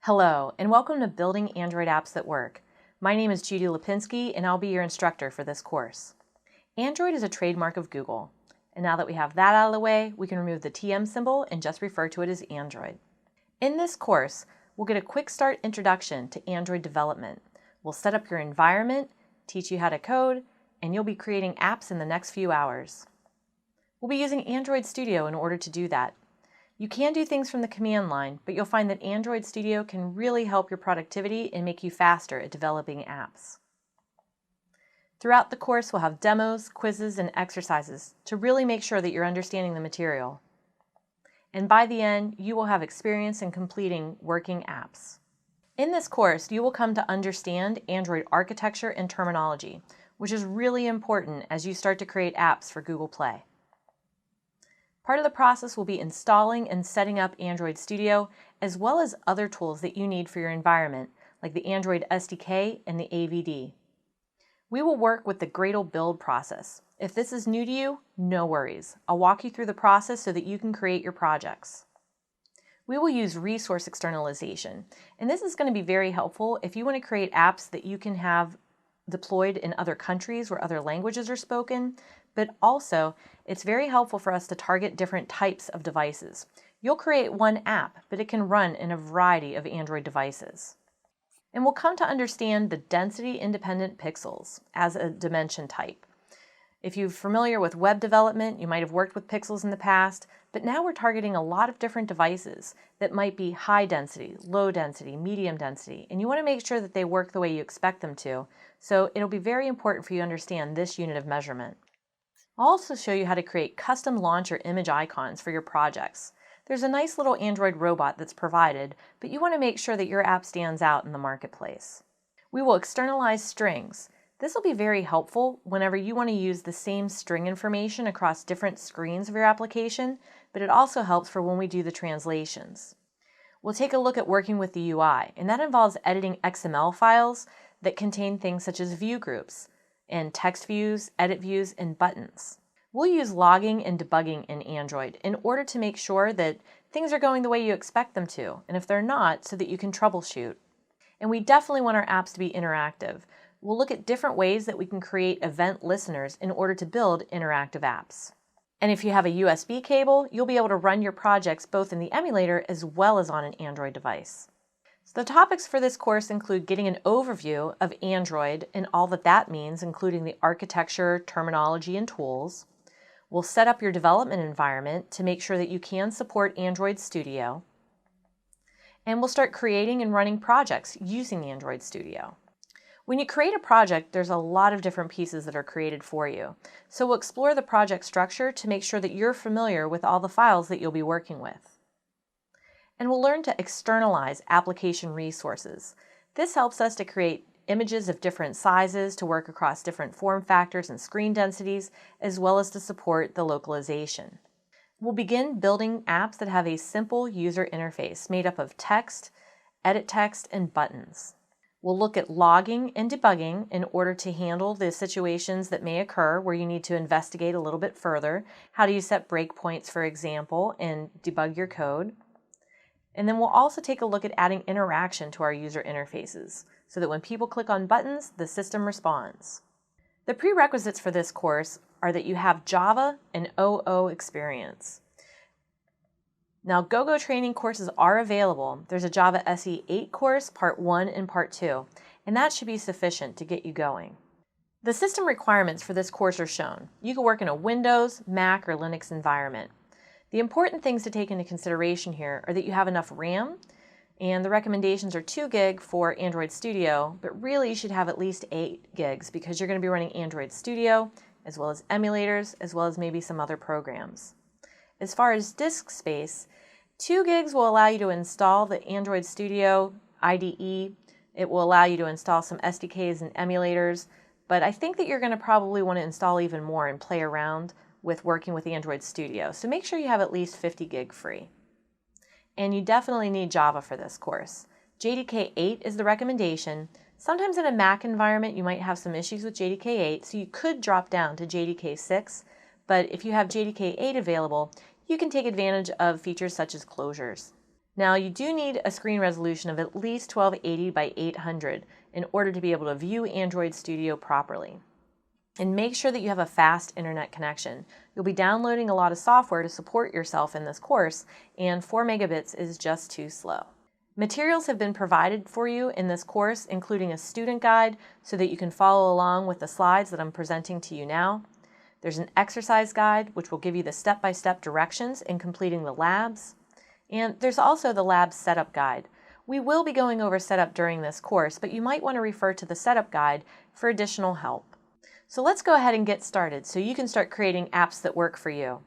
Hello, and welcome to Building Android Apps That Work. My name is Judy Lipinski, and I'll be your instructor for this course. Android is a trademark of Google, and now that we have that out of the way, we can remove the TM symbol and just refer to it as Android. In this course, we'll get a quick start introduction to Android development. We'll set up your environment, teach you how to code, and you'll be creating apps in the next few hours. We'll be using Android Studio in order to do that. You can do things from the command line, but you'll find that Android Studio can really help your productivity and make you faster at developing apps. Throughout the course, we'll have demos, quizzes, and exercises to really make sure that you're understanding the material. And by the end, you will have experience in completing working apps. In this course, you will come to understand Android architecture and terminology, which is really important as you start to create apps for Google Play. Part of the process will be installing and setting up Android Studio, as well as other tools that you need for your environment, like the Android SDK and the AVD. We will work with the Gradle build process. If this is new to you, no worries. I'll walk you through the process so that you can create your projects. We will use resource externalization, and this is going to be very helpful if you want to create apps that you can have deployed in other countries where other languages are spoken, but also it's very helpful for us to target different types of devices. You'll create one app, but it can run in a variety of Android devices. And we'll come to understand the density-independent pixels as a dimension type. If you're familiar with web development, you might have worked with pixels in the past, but now we're targeting a lot of different devices that might be high density, low density, medium density, and you want to make sure that they work the way you expect them to, so it'll be very important for you to understand this unit of measurement. I'll also show you how to create custom launcher image icons for your projects. There's a nice little Android robot that's provided, but you want to make sure that your app stands out in the marketplace. We will externalize strings. This will be very helpful whenever you want to use the same string information across different screens of your application, but it also helps for when we do the translations. We'll take a look at working with the UI, and that involves editing XML files that contain things such as view groups, and text views, edit views, and buttons. We'll use logging and debugging in Android in order to make sure that things are going the way you expect them to, and if they're not, so that you can troubleshoot. And we definitely want our apps to be interactive. We'll look at different ways that we can create event listeners in order to build interactive apps. And if you have a USB cable, you'll be able to run your projects both in the emulator as well as on an Android device. So the topics for this course include getting an overview of Android and all that means, including the architecture, terminology, and tools. We'll set up your development environment to make sure that you can support Android Studio. And we'll start creating and running projects using the Android Studio. When you create a project, there's a lot of different pieces that are created for you. So we'll explore the project structure to make sure that you're familiar with all the files that you'll be working with. And we'll learn to externalize application resources. This helps us to create images of different sizes to work across different form factors and screen densities, as well as to support the localization. We'll begin building apps that have a simple user interface made up of text, edit text, and buttons. We'll look at logging and debugging in order to handle the situations that may occur where you need to investigate a little bit further. How do you set breakpoints, for example, and debug your code? And then we'll also take a look at adding interaction to our user interfaces so that when people click on buttons, the system responds. The prerequisites for this course are that you have Java and OO experience. Now, GogoTraining courses are available. There's a Java SE 8 course, Part 1 and Part 2, and that should be sufficient to get you going. The system requirements for this course are shown. You can work in a Windows, Mac, or Linux environment. The important things to take into consideration here are that you have enough RAM, and the recommendations are 2 gig for Android Studio, but really you should have at least 8 gigs because you're going to be running Android Studio, as well as emulators, as well as maybe some other programs. As far as disk space, 2 gigs will allow you to install the Android Studio IDE. It will allow you to install some SDKs and emulators, but I think that you're going to probably want to install even more and play around with working with Android Studio. So make sure you have at least 50 gig free. And you definitely need Java for this course. JDK 8 is the recommendation. Sometimes in a Mac environment you might have some issues with JDK 8, so you could drop down to JDK 6, but if you have JDK 8 available, you can take advantage of features such as closures. Now, you do need a screen resolution of at least 1280 by 800 in order to be able to view Android Studio properly. And make sure that you have a fast internet connection. You'll be downloading a lot of software to support yourself in this course, and 4 megabits is just too slow. Materials have been provided for you in this course, including a student guide so that you can follow along with the slides that I'm presenting to you now. There's an exercise guide which will give you the step-by-step directions in completing the labs. And there's also the lab setup guide. We will be going over setup during this course, but you might want to refer to the setup guide for additional help. So let's go ahead and get started so you can start creating apps that work for you.